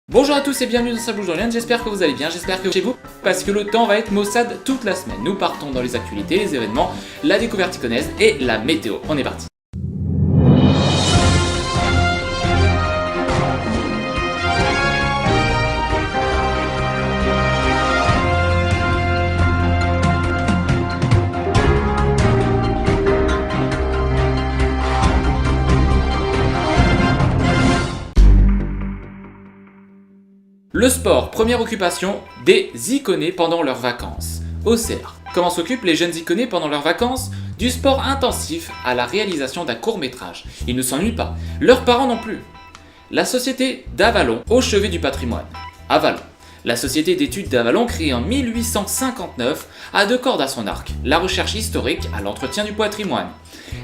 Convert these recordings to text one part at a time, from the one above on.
Bonjour à tous et bienvenue dans Ça bouge dans l'Inde, j'espère que vous allez bien, j'espère que chez vous, parce que le temps va être maussade toute la semaine. Nous partons dans les actualités, les événements, la découverte iconaise et la météo. On est parti. Le sport, première occupation des iconés pendant leurs vacances. Auxerre. Comment s'occupent les jeunes iconés pendant leurs vacances? Du sport intensif à la réalisation d'un court-métrage. Ils ne s'ennuient pas, leurs parents non plus. La société d'Avalon, au chevet du patrimoine. Avalon. La société d'études d'Avalon, créée en 1859, a deux cordes à son arc, la recherche historique à l'entretien du patrimoine.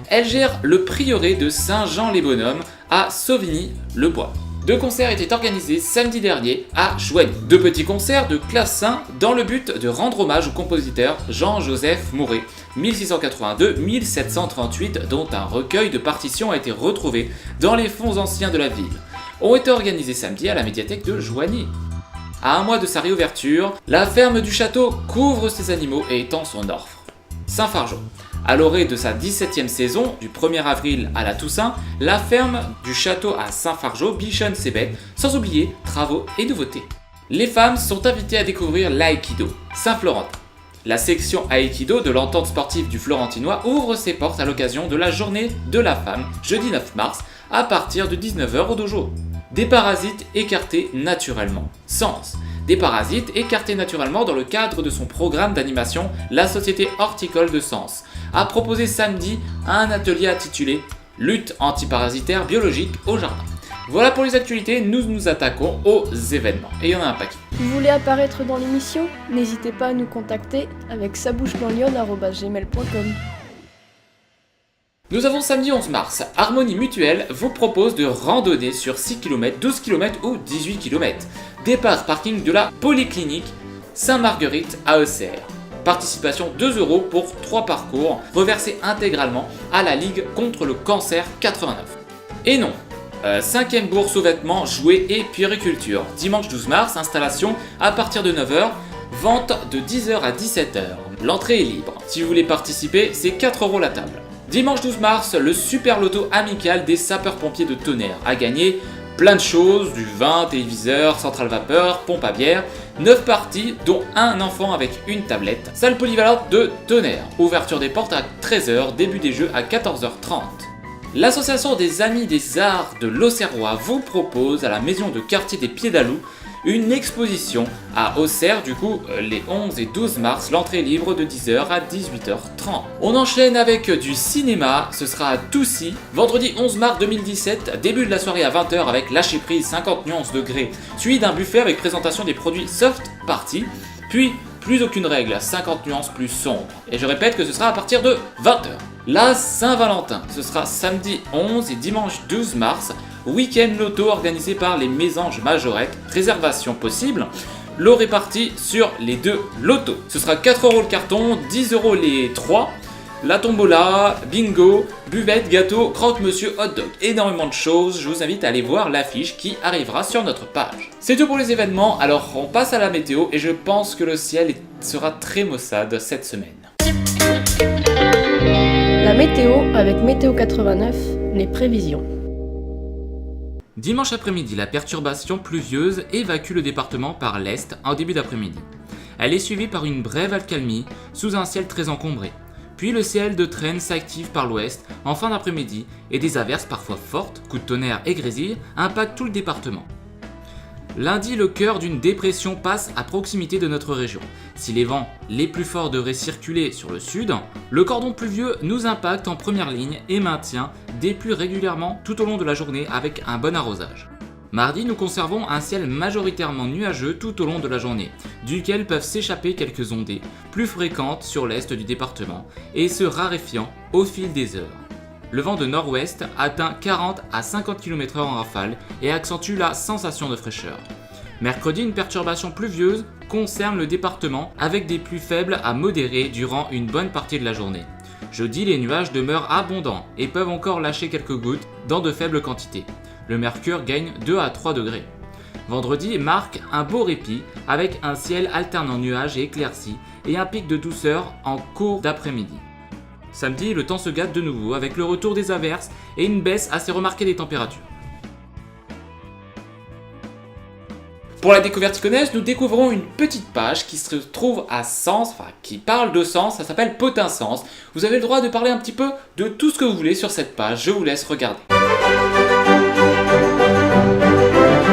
Elle gère le prieuré de Saint-Jean-les-Bonhommes à Sauvigny-le-Bois. Deux concerts étaient organisés samedi dernier à Joigny. Deux petits concerts de clavecin dans le but de rendre hommage au compositeur Jean-Joseph Mouret, 1682-1738, dont un recueil de partitions a été retrouvé dans les fonds anciens de la ville, ont été organisés samedi à la médiathèque de Joigny. À un mois de sa réouverture, la ferme du château couvre ses animaux et étend son offre. Saint-Fargeau. À l'orée de sa 17e saison, du 1er avril à la Toussaint, la ferme du château à Saint-Fargeau bichonne ses bêtes, sans oublier travaux et nouveautés. Les femmes sont invitées à découvrir l'aïkido. Saint-Florentin. La section aïkido de l'entente sportive du Florentinois ouvre ses portes à l'occasion de la journée de la femme, jeudi 9 mars, à partir de 19h au dojo. Des parasites écartés naturellement. Sens. Des parasites écartés naturellement dans le cadre de son programme d'animation, la Société horticole de Sens a proposé samedi un atelier intitulé « Lutte antiparasitaire biologique au jardin ». Voilà pour les actualités, nous nous attaquons aux événements. Et il y en a un paquet. Vous voulez apparaître dans l'émission? N'hésitez pas à nous contacter avec sabouchedanslyon@gmail.com. Nous avons samedi 11 mars, Harmonie Mutuelle vous propose de randonner sur 6 km, 12 km ou 18 km. Départ parking de la Polyclinique Saint-Marguerite à Auxerre. Participation 2 € pour 3 parcours, reversés intégralement à la Ligue contre le cancer 89. Et non, 5e bourse aux vêtements, jouets et puériculture. Dimanche 12 mars, installation à partir de 9h, vente de 10h à 17h. L'entrée est libre. Si vous voulez participer, c'est 4 € la table. Dimanche 12 mars, le super loto amical des sapeurs-pompiers de Tonnerre a gagné plein de choses, du vin, téléviseur, centrale vapeur, pompe à bière, 9 parties dont un enfant avec une tablette. Salle polyvalente de Tonnerre, ouverture des portes à 13h, début des jeux à 14h30. L'association des Amis des Arts de l'Auxerrois vous propose à la maison de quartier des Pieds d'Alou une exposition à Auxerre, du coup les 11 et 12 mars, l'entrée est libre de 10h à 18h30. On enchaîne avec du cinéma, ce sera à Toussy, vendredi 11 mars 2017, début de la soirée à 20h avec lâcher prise 50 nuances degrés, suivi d'un buffet avec présentation des produits soft party, puis plus aucune règle, 50 nuances plus sombres. Et je répète que ce sera à partir de 20h. La Saint-Valentin, ce sera samedi 11 et dimanche 12 mars, week-end loto organisé par les Mésanges Majorettes, réservation possible, lot réparti sur les deux lotos. Ce sera 4 € le carton, 10 € les 3, la tombola, bingo, buvette, gâteau, croque-monsieur, hot dog, énormément de choses, je vous invite à aller voir l'affiche qui arrivera sur notre page. C'est tout pour les événements, alors on passe à la météo et je pense que le ciel sera très maussade cette semaine. La météo avec Météo 89, les prévisions. Dimanche après-midi, la perturbation pluvieuse évacue le département par l'est en début d'après-midi. Elle est suivie par une brève accalmie sous un ciel très encombré. Puis le ciel de traîne s'active par l'ouest en fin d'après-midi et des averses parfois fortes, coups de tonnerre et grésilles, impactent tout le département. Lundi, le cœur d'une dépression passe à proximité de notre région. Si les vents les plus forts devraient circuler sur le sud, le cordon pluvieux nous impacte en première ligne et maintient des pluies régulièrement tout au long de la journée avec un bon arrosage. Mardi, nous conservons un ciel majoritairement nuageux tout au long de la journée, duquel peuvent s'échapper quelques ondées, plus fréquentes sur l'est du département, et se raréfiant au fil des heures. Le vent de nord-ouest atteint 40 à 50 km/h en rafale et accentue la sensation de fraîcheur. Mercredi, une perturbation pluvieuse concerne le département avec des pluies faibles à modérées durant une bonne partie de la journée. Jeudi, les nuages demeurent abondants et peuvent encore lâcher quelques gouttes dans de faibles quantités. Le mercure gagne 2 à 3 degrés. Vendredi marque un beau répit avec un ciel alternant nuages et éclaircies et un pic de douceur en cours d'après-midi. Samedi, le temps se gâte de nouveau avec le retour des averses et une baisse assez remarquée des températures. Pour la découverte iconaise, nous découvrons une petite page qui se trouve à Sens, qui parle de Sens, ça s'appelle Potin Sens. Vous avez le droit de parler un petit peu de tout ce que vous voulez sur cette page, je vous laisse regarder.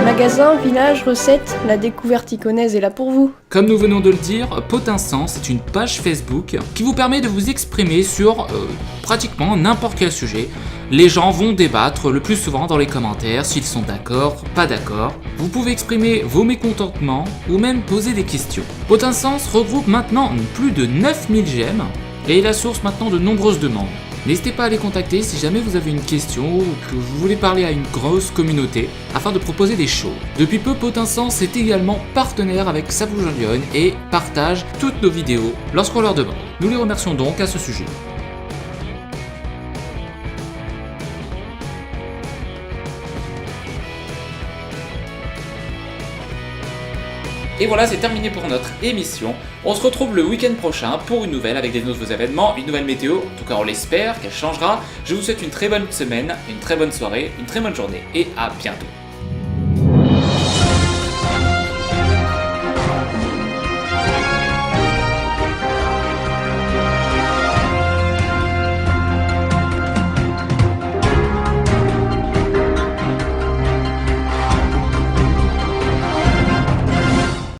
Magasin, village, recettes, la découverte iconaise est là pour vous. Comme nous venons de le dire, Potin Sens est une page Facebook qui vous permet de vous exprimer sur pratiquement n'importe quel sujet. Les gens vont débattre le plus souvent dans les commentaires s'ils sont d'accord, pas d'accord. Vous pouvez exprimer vos mécontentements ou même poser des questions. Potin Sens regroupe maintenant plus de 9000 j'aime et est la source maintenant de nombreuses demandes. N'hésitez pas à les contacter si jamais vous avez une question ou que vous voulez parler à une grosse communauté afin de proposer des choses. Depuis peu, Potin Sens est également partenaire avec Ça bouge en Lyon et partage toutes nos vidéos lorsqu'on leur demande. Nous les remercions donc à ce sujet. Et voilà, c'est terminé pour notre émission. On se retrouve le week-end prochain pour une nouvelle avec des nouveaux événements, une nouvelle météo. En tout cas, on l'espère qu'elle changera. Je vous souhaite une très bonne semaine, une très bonne soirée, une très bonne journée et à bientôt.